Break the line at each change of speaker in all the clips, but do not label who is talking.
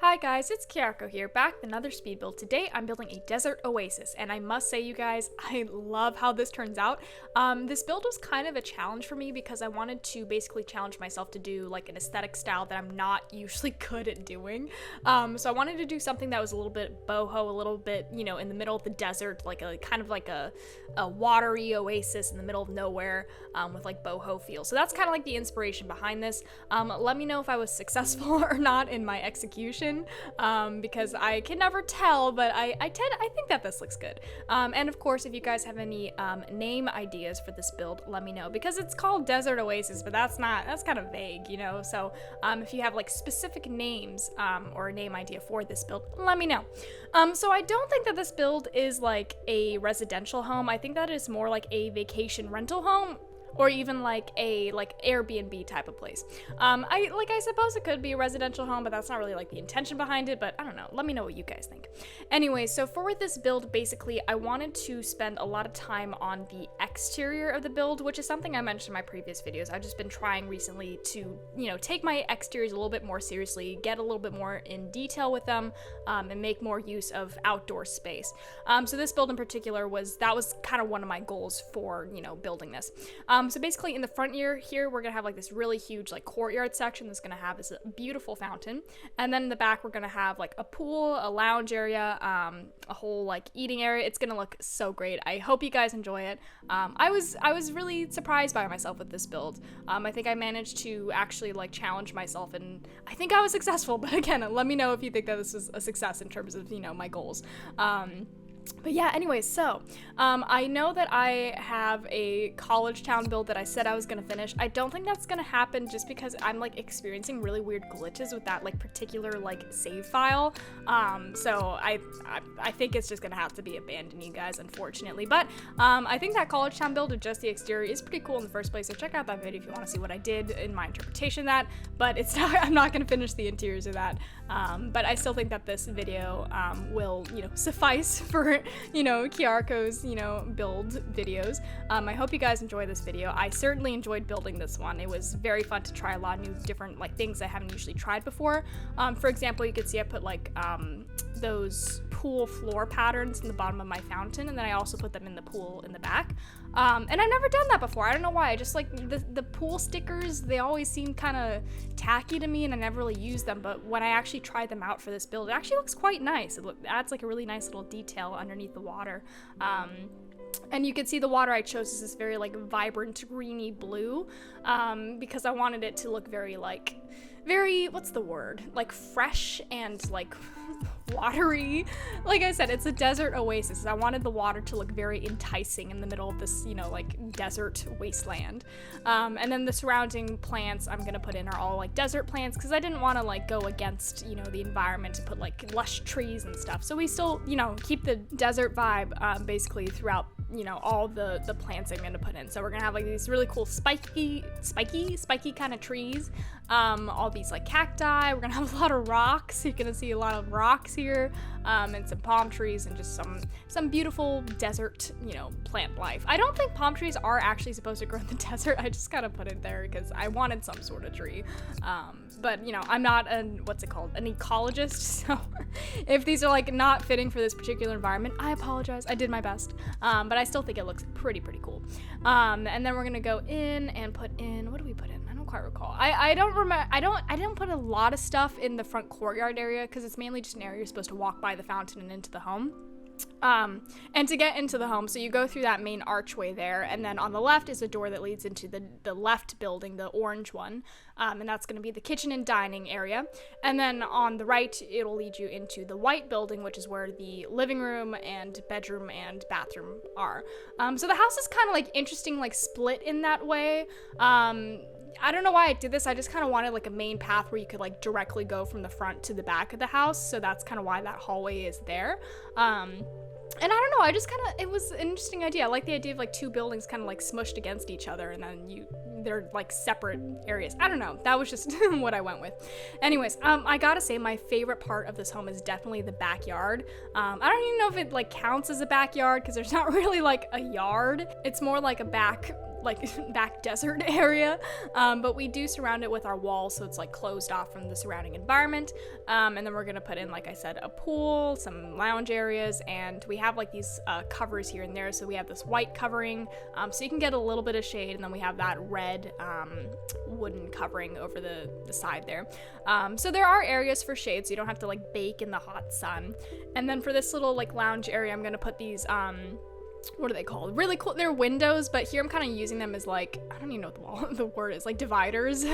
Hi guys, it's Kyoko here, back with another speed build. Today I'm building a desert oasis, and I must say, you guys, I love how this turns out. This build was kind of a challenge for me because I wanted to basically challenge myself to do like an aesthetic style that I'm not usually good at doing. So I wanted to do something that was a little bit boho, a little bit, you know, in the middle of the desert, like a kind of like a watery oasis in the middle of nowhere, with like boho feel. So that's kind of like the inspiration behind this. Let me know if I was successful or not in my execution. Because I can never tell, but I think that this looks good. And of course, if you guys have any name ideas for this build, let me know, because it's called Desert Oasis, but that's kind of vague, you know. So if you have like specific names or a name idea for this build, let me know. So I don't think that this build is like a residential home. I think that is more like a vacation rental home, or even like a Airbnb type of place. I suppose it could be a residential home, but that's not really like the intention behind it, but I don't know. Let me know what you guys think. Anyway, so for this build, basically, I wanted to spend a lot of time on the exterior of the build, which is something I mentioned in my previous videos. I've just been trying recently to, you know, take my exteriors a little bit more seriously, get a little bit more in detail with them, and make more use of outdoor space. So this build in particular was kind of one of my goals for, you know, building this. So basically in the front here, we're gonna have like this really huge like courtyard section that's gonna have this beautiful fountain. And then in the back, we're gonna have like a pool, a lounge area, a whole like eating area. It's gonna look so great. I hope you guys enjoy it. I was really surprised by myself with this build. I think I managed to actually like challenge myself, and I think I was successful, but again, let me know if you think that this is a success in terms of, you know, my goals. But yeah, anyways, so I know that I have a college town build that I said I was gonna finish. I don't think that's gonna happen just because I'm like experiencing really weird glitches with that like particular like save file. So I think it's just gonna have to be abandoned, you guys, unfortunately. But I think that college town build with just the exterior is pretty cool in the first place. So check out that video if you want to see what I did in my interpretation of that. But it's not, I'm not gonna finish the interiors of that. But I still think that this video will, you know, suffice for, you know, Kyoko's, you know, build videos. I hope you guys enjoy this video. I certainly enjoyed building this one. It was very fun to try a lot of new different like things I haven't usually tried before. For example, you could see I put like those pool floor patterns in the bottom of my fountain, and then I also put them in the pool in the back. And I've never done that before. I don't know why. I just like the pool stickers, they always seem kind of tacky to me, and I never really use them. But when I actually tried them out for this build, it actually looks quite nice. It adds like a really nice little detail underneath the water. And you can see the water I chose is this very like vibrant greeny blue, because I wanted it to look very what's the word? Like fresh and like watery. Like I said, it's a desert oasis. I wanted the water to look very enticing in the middle of this, you know, like desert wasteland. And then the surrounding plants I'm gonna put in are all like desert plants, because I didn't want to like go against, you know, the environment and put like lush trees and stuff. So we still, you know, keep the desert vibe basically throughout, you know, all the plants I'm gonna put in. So we're gonna have like these really cool spiky kind of trees, all these like cacti. We're gonna have a lot of rocks. You're gonna see a lot of rocks here, and some palm trees, and just some beautiful desert, you know, plant life. I don't think palm trees are actually supposed to grow in the desert. I just kind of put it there because I wanted some sort of tree. But you know, I'm not an ecologist, so if these are like not fitting for this particular environment, I apologize. I did my best, but I still think it looks pretty cool. And then we're gonna go in and put in, what do we put in? I don't quite recall. I don't remember. I didn't put a lot of stuff in the front courtyard area because it's mainly just an area you're supposed to walk by the fountain and into the home. And to get into the home, so you go through that main archway there, and then on the left is a door that leads into the left building, the orange one, and that's going to be the kitchen and dining area. And then on the right, it'll lead you into the white building, which is where the living room and bedroom and bathroom are. So the house is kind of like interesting, like split in that way. I don't know why I did this. I just kind of wanted like a main path where you could like directly go from the front to the back of the house. So that's kind of why that hallway is there. And I don't know, I just kind of, it was an interesting idea. I like the idea of like two buildings kind of like smushed against each other, and then they're like separate areas. I don't know, that was just what I went with. Anyways, I gotta say my favorite part of this home is definitely the backyard. I don't even know if it like counts as a backyard because there's not really like a yard. It's more like a back like back desert area, but we do surround it with our walls, so it's like closed off from the surrounding environment. And then we're gonna put in, like I said, a pool, some lounge areas, and we have like these covers here and there. So we have this white covering, so you can get a little bit of shade, and then we have that red wooden covering over the side there. So there are areas for shade, so you don't have to like bake in the hot sun. And then for this little like lounge area, I'm gonna put these what are they called? Really cool. They're windows, but here I'm kind of using them as like, I don't even know what the word is, like dividers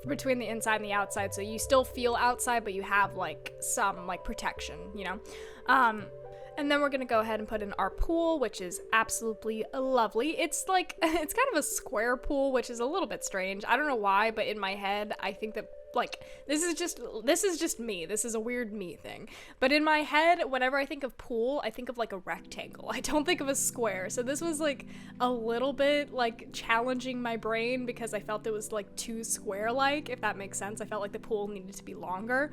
between the inside and the outside. So you still feel outside, but you have like some like protection, you know? And then we're gonna go ahead and put in our pool, which is absolutely lovely. It's like, it's kind of a square pool, which is a little bit strange. I don't know why, but in my head, I think that like, this is just me. This is a weird me thing. But in my head, whenever I think of pool, I think of like a rectangle. I don't think of a square. So this was like a little bit like challenging my brain because I felt it was like too square-like, if that makes sense. I felt like the pool needed to be longer.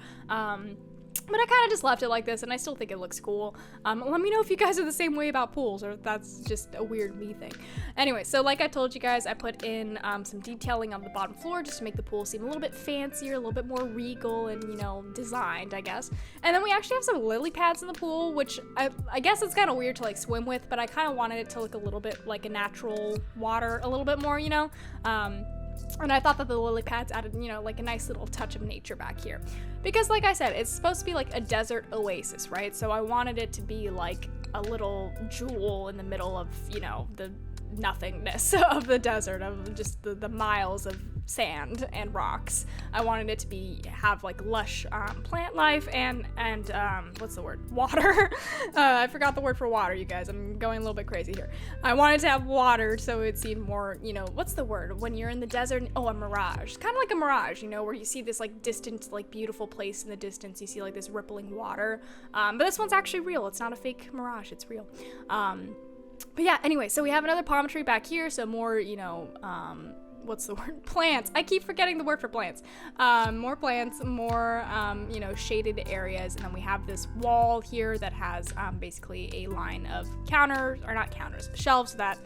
But I kind of just left it like this, and I still think it looks cool. Let me know if you guys are the same way about pools, or if that's just a weird me thing. Anyway, so like I told you guys, I put in some detailing on the bottom floor just to make the pool seem a little bit fancier, a little bit more regal and, you know, designed, I guess. And then we actually have some lily pads in the pool, which I guess it's kind of weird to like swim with, but I kind of wanted it to look a little bit like a natural water, a little bit more, you know? And I thought that the lily pads added, you know, like a nice little touch of nature back here. Because like I said, it's supposed to be like a desert oasis, right? So I wanted it to be like a little jewel in the middle of, you know, the nothingness of the desert, of just the miles of sand and rocks. I wanted it to have like lush plant life and what's the word? Water. I forgot the word for water, you guys. I'm going a little bit crazy here. I wanted to have water so it seemed more, you know, what's the word? When you're in the desert, a mirage. Kind of like a mirage, you know, where you see this like distant, like beautiful place in the distance. You see like this rippling water. But this one's actually real. It's not a fake mirage. It's real. But yeah, anyway, so we have another palm tree back here, so more, you know, what's the word? Plants. I keep forgetting the word for plants. More plants, more, you know, shaded areas, and then we have this wall here that has basically a line of shelves that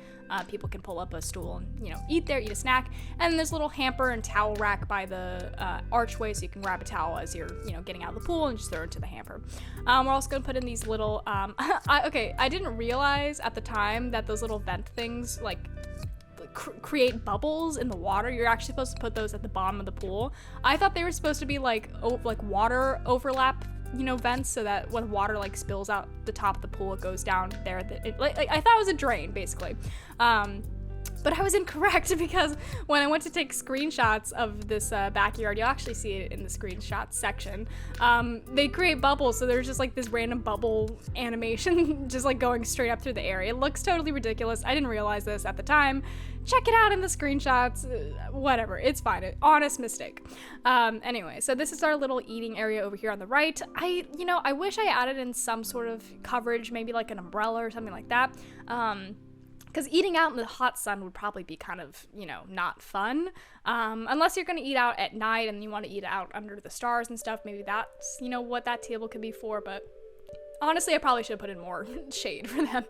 people can pull up a stool and, you know, eat a snack. And there's a little hamper and towel rack by the archway, so you can grab a towel as you're, you know, getting out of the pool and just throw it into the hamper. We're also gonna put in these little, I didn't realize at the time that those little vent things, like, create bubbles in the water. You're actually supposed to put those at the bottom of the pool. I thought they were supposed to be like water overlap, you know, vents, so that when water like spills out the top of the pool, it goes down there. I thought it was a drain, basically. But I was incorrect because when I went to take screenshots of this backyard, you'll actually see it in the screenshots section, they create bubbles, so there's just like this random bubble animation just like going straight up through the area. It looks totally ridiculous. I didn't realize this at the time. Check it out in the screenshots, whatever, it's fine, honest mistake. Anyway, so this is our little eating area over here on the right. I wish I added in some sort of coverage, maybe like an umbrella or something like that. Because eating out in the hot sun would probably be kind of, you know, not fun. Unless you're going to eat out at night and you want to eat out under the stars and stuff. Maybe that's, you know, what that table could be for. But honestly, I probably should have put in more shade for them.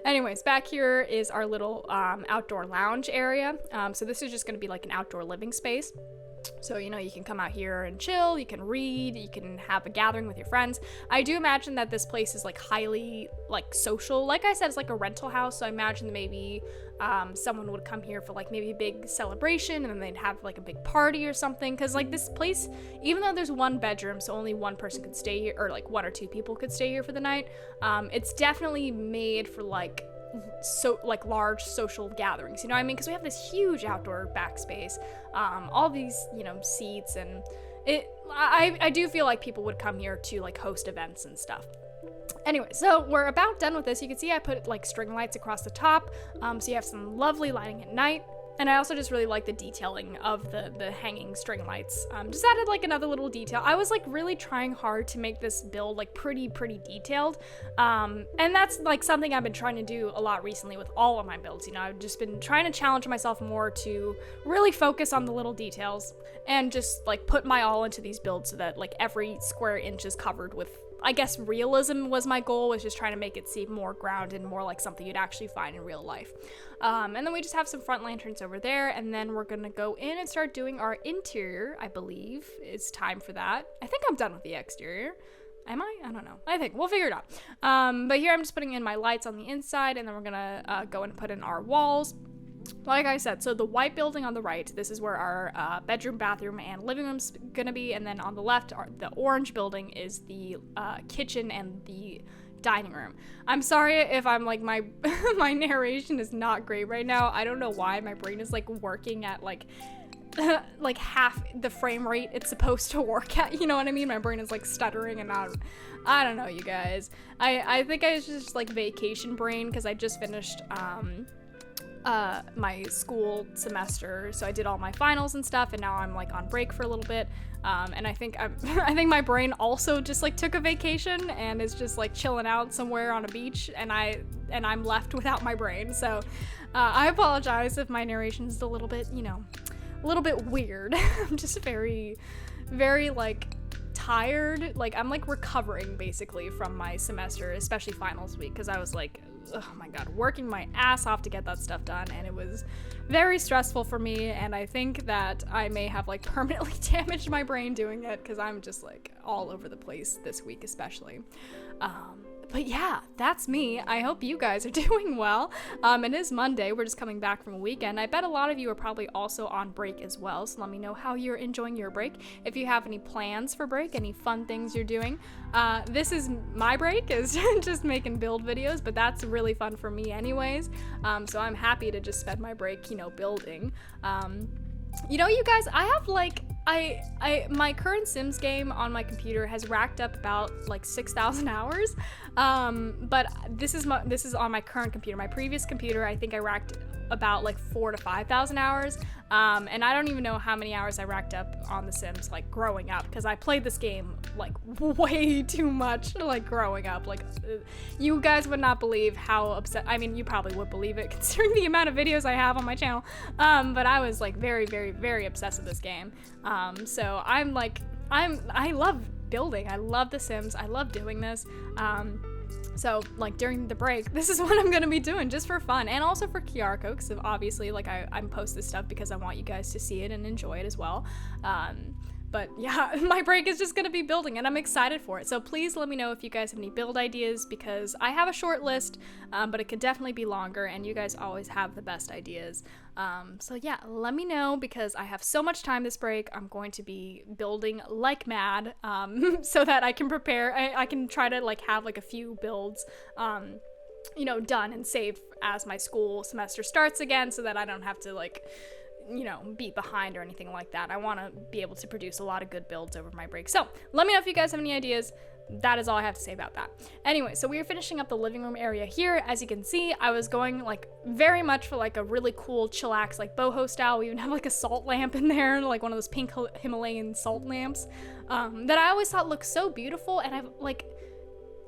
Anyways, back here is our little outdoor lounge area. So this is just going to be like an outdoor living space. So, you know, you can come out here and chill, you can read, you can have a gathering with your friends. I do imagine that this place is like highly like social. Like I said, it's like a rental house, so I imagine that maybe someone would come here for like maybe a big celebration and then they'd have like a big party or something. Because like this place, even though there's one bedroom, so only one person could stay here, or like one or two people could stay here for the night, it's definitely made for like large social gatherings, you know what I mean? Because we have this huge outdoor backspace, all these, you know, seats, and I do feel like people would come here to like host events and stuff. Anyway, so we're about done with this. You can see I put like string lights across the top, so you have some lovely lighting at night. And I also just really like the detailing of the hanging string lights. Just added like another little detail. I was like really trying hard to make this build like pretty detailed. And that's like something I've been trying to do a lot recently with all of my builds. You know, I've just been trying to challenge myself more to really focus on the little details and just like put my all into these builds so that like every square inch is covered with I guess realism was my goal, was just trying to make it seem more grounded, more like something you'd actually find in real life. And then we just have some front lanterns over there, and then we're gonna go in and start doing our interior. I believe it's time for that. I think I'm done with the exterior. Am I? I don't know. I think we'll figure it out. But here I'm just putting in my lights on the inside, and then we're gonna go and put in our walls. Like I said, so the white building on the right, this is where our bedroom, bathroom, and living room's gonna be, and then on the left, the orange building is the kitchen and the dining room. I'm sorry if I'm like, my my narration is not great right now. I don't know why my brain is like working at like half the frame rate it's supposed to work at, you know what I mean? My brain is like stuttering and I don't know, you guys. I think I was just like vacation brain, because I just finished my school semester, so I did all my finals and stuff, and now I'm like on break for a little bit, and I think I think my brain also just like took a vacation and is just like chilling out somewhere on a beach, and I'm left without my brain. So I apologize if my narration is a little bit, you know, a little bit weird. I'm just very like tired. Like I'm like recovering basically from my semester, especially finals week, because I was like, oh my god, working my ass off to get that stuff done, and it was very stressful for me, and I think that I may have like permanently damaged my brain doing it, because I'm just like all over the place this week especially. But yeah, that's me. I hope you guys are doing well. It is Monday. We're just coming back from a weekend. I bet a lot of you are probably also on break as well, so let me know how you're enjoying your break. If you have any plans for break, any fun things you're doing. This is my break, is just making build videos, but that's really fun for me anyways. So I'm happy to just spend my break, you know, building. You know, you guys, I have like, my current Sims game on my computer has racked up about like 6,000 hours. But this is on my current computer. My previous computer, I think I racked about like 4,000 to 5,000 hours. And I don't even know how many hours I racked up on The Sims like growing up, because I played this game like way too much like growing up. Like you guys would not believe how upset, I mean, you probably would believe it considering the amount of videos I have on my channel. But I was like very obsessed with this game. So I'm like, I love building. I love The Sims. I love doing this. So like during the break, this is what I'm gonna be doing just for fun, and also for Kiarko, because obviously like I post this stuff because I want you guys to see it and enjoy it as well. But yeah, my break is just gonna be building, and I'm excited for it. So please let me know if you guys have any build ideas, because I have a short list, but it could definitely be longer, and you guys always have the best ideas. So yeah, let me know, because I have so much time this break. I'm going to be building like mad, so that I can prepare. I can try to like have like a few builds, you know, done and saved as my school semester starts again, so that I don't have to like, you know, be behind or anything like that. I want to be able to produce a lot of good builds over my break. So let me know if you guys have any ideas. That is all I have to say about that. Anyway, so we are finishing up the living room area here. As you can see, I was going like very much for like a really cool chillax, like boho style. We even have like a salt lamp in there, like one of those pink Himalayan salt lamps, that I always thought looked so beautiful. And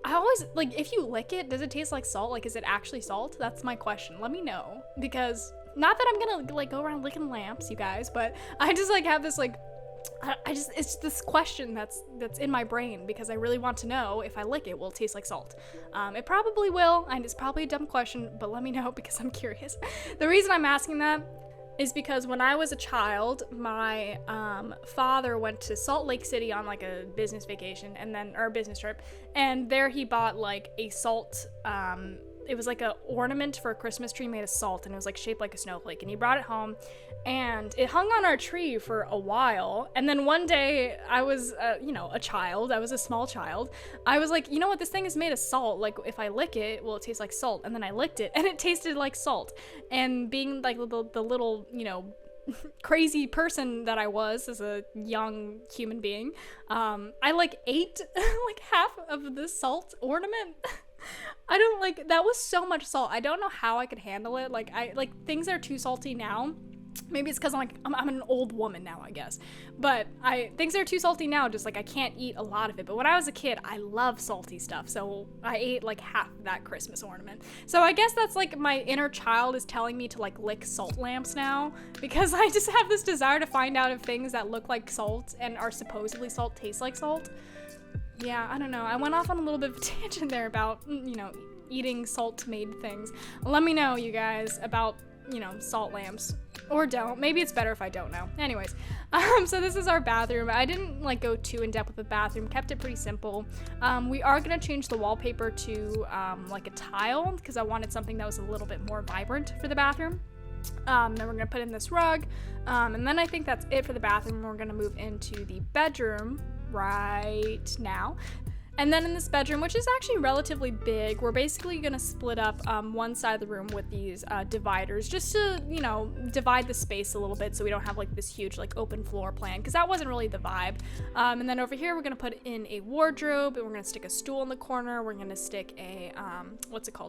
I always like, if you lick it, does it taste like salt? Like, is it actually salt? That's my question. Let me know, because not that I'm gonna like go around licking lamps, you guys, but I just like have this like, it's this question that's in my brain, because I really want to know, if I lick it, will it taste like salt? It probably will, and it's probably a dumb question, but let me know, because I'm curious. The reason I'm asking that is because when I was a child, my father went to Salt Lake City on like a business vacation, or a business trip, and there he bought like a salt, it was like a ornament for a Christmas tree made of salt, and it was like shaped like a snowflake, and he brought it home, and it hung on our tree for a while. And then one day I was you know, a child, I was a small child, I was like, you know what, this thing is made of salt, like if I lick it, will it taste like salt? And then I licked it, and it tasted like salt. And being like the little, you know, crazy person that I was as a young human being, I like ate like half of the salt ornament. I don't like, that was so much salt. I don't know how I could handle it. Like things are too salty now. Maybe it's because I'm an old woman now, I guess. But things are too salty now, just like I can't eat a lot of it. But when I was a kid, I love salty stuff. So I ate like half of that Christmas ornament. So I guess that's like my inner child is telling me to like lick salt lamps now, because I just have this desire to find out if things that look like salt and are supposedly salt taste like salt. yeah, I don't know. I went off on a little bit of a tangent there about, eating salt-made things. Let me know, you guys, about, salt lamps. Or don't. Maybe it's better if I don't know. Anyways, so this is our bathroom. I didn't go too in depth with the bathroom. Kept it pretty simple. We are gonna change the wallpaper to a tile because I wanted something that was a little bit more vibrant for the bathroom. Then we're gonna put in this rug, and then I think that's it for the bathroom. We're gonna move into the bedroom right now. And then in this bedroom, which is actually relatively big, we're basically gonna split up one side of the room with these dividers just to, divide the space a little bit so we don't have this huge open floor plan, because that wasn't really the vibe. And then over here, we're gonna put in a wardrobe, and we're gonna stick a stool in the corner. We're gonna stick a,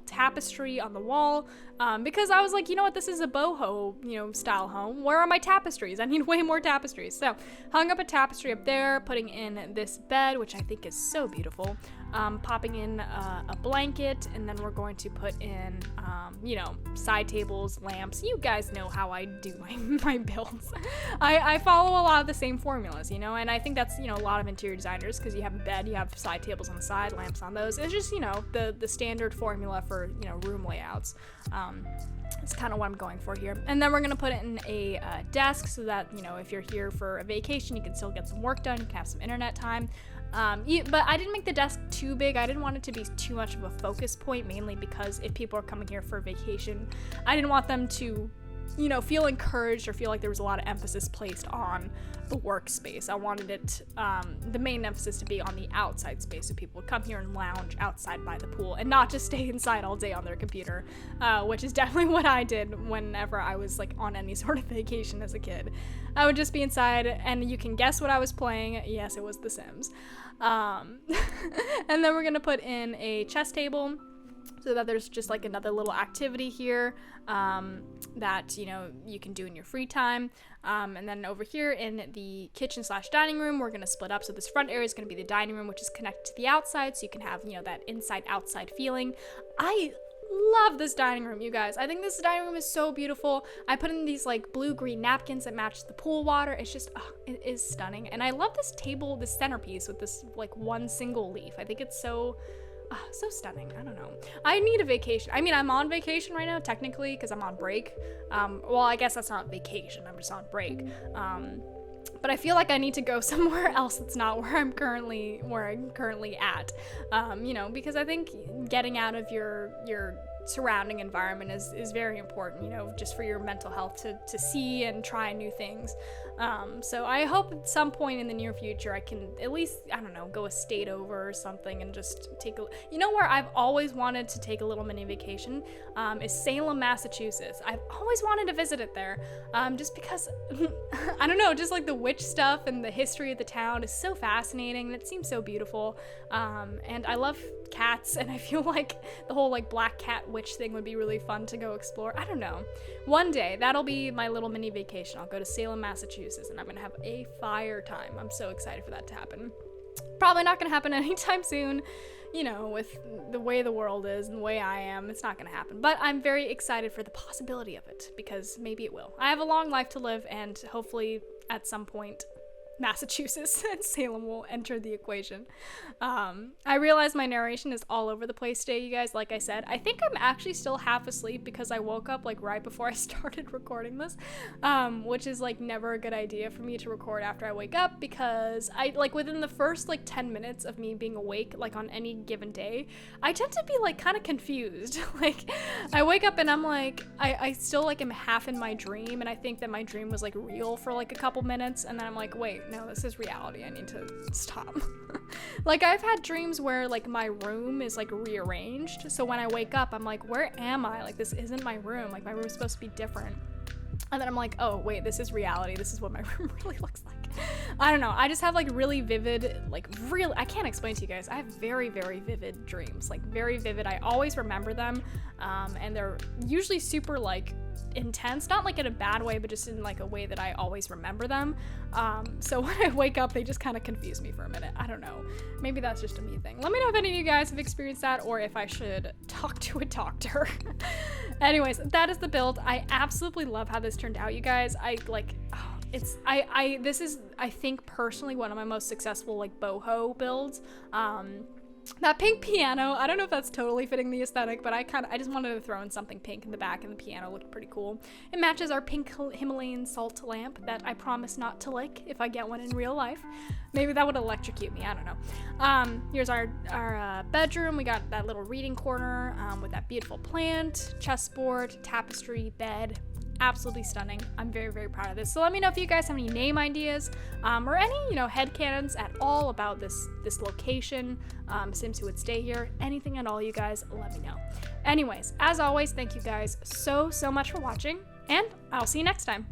tapestry on the wall, because I was like, you know what, this is a boho, style home. Where are my tapestries? I need way more tapestries. So hung up a tapestry up there, putting in this bed, which I think is so beautiful. Popping in a blanket, and then we're going to put in, side tables, lamps. You guys know how I do my builds. I follow a lot of the same formulas, and I think that's, a lot of interior designers, because you have a bed, you have side tables on the side, lamps on those. It's just, the standard formula for, room layouts. That's kind of what I'm going for here. And then we're going to put it in a desk so that, if you're here for a vacation, you can still get some work done, you can have some internet time. But I didn't make the desk too big. I didn't want it to be too much of a focus point, mainly because if people are coming here for a vacation, I didn't want them to, feel encouraged or feel like there was a lot of emphasis placed on the workspace. I wanted it, the main emphasis to be on the outside space, so people would come here and lounge outside by the pool and not just stay inside all day on their computer, which is definitely what I did whenever I was on any sort of vacation as a kid. I would just be inside, and you can guess what I was playing. Yes, it was The Sims. And then we're gonna put in a chess table so that there's just another little activity here that you can do in your free time. And then over here in the kitchen / dining room, we're gonna split up. So this front area is gonna be the dining room, which is connected to the outside, so you can have that inside outside feeling. I love this dining room, you guys. I think this dining room is so beautiful. I put in these blue-green napkins that match the pool water. It's just, it is stunning. And I love this table, this centerpiece with this one single leaf. I think it's so stunning. I don't know. I need a vacation. I mean, I'm on vacation right now, technically, because I'm on break. Well, I guess that's not vacation. I'm just on break. But I feel like I need to go somewhere else that's not where I'm currently at. Because I think getting out of your surrounding environment is very important, just for your mental health to see and try new things. So I hope at some point in the near future I can at least, go a state over or something and just take where I've always wanted to take a little mini vacation is Salem, Massachusetts. I've always wanted to visit it there, just because, I don't know, just the witch stuff and the history of the town is so fascinating, and it seems so beautiful. And I love cats, and I feel like the whole black cat witch thing would be really fun to go explore. I don't know. One day, that'll be my little mini vacation. I'll go to Salem, Massachusetts, and I'm gonna have a fire time. I'm so excited for that to happen. Probably not gonna happen anytime soon, with the way the world is and the way I am. It's not gonna happen, but I'm very excited for the possibility of it, because maybe it will. I have a long life to live, and hopefully at some point Massachusetts and Salem will enter the equation. I realize my narration is all over the place today, you guys. Like I said, I think I'm actually still half asleep because I woke up right before I started recording this, which is never a good idea for me to record after I wake up, because I within the first 10 minutes of me being awake on any given day, I tend to be kind of confused. I wake up and I'm I still am half in my dream, and I think that my dream was real for a couple minutes, and then I'm wait, no, this is reality. I need to stop. I've had dreams where my room is rearranged, so when I wake up I'm where am I? This isn't my room. My room is supposed to be different. And then I'm oh wait, this is reality. This is what my room really looks like. I don't know. I just have really vivid, I can't explain to you guys. I have very, very vivid dreams, very vivid. I always remember them, and they're usually super intense, not in a bad way, but just in a way that I always remember them. So when I wake up, they just kind of confuse me for a minute. I don't know. Maybe that's just a me thing. Let me know if any of you guys have experienced that, or if I should talk to a doctor. Anyways, that is the build. I absolutely love how this turned out, you guys. this is, I think, personally one of my most successful like boho builds. That pink piano, I don't know if that's totally fitting the aesthetic, but I just wanted to throw in something pink in the back, and the piano looked pretty cool. It matches our pink Himalayan salt lamp that I promise not to lick if I get one in real life. Maybe that would electrocute me, I don't know. Here's our bedroom. We got that little reading corner with that beautiful plant, chessboard, tapestry, bed. Absolutely stunning. I'm very, very proud of this. So let me know if you guys have any name ideas or any, headcanons at all about this location, Sims who would stay here, anything at all, you guys, let me know. Anyways, as always, thank you guys so much for watching, and I'll see you next time.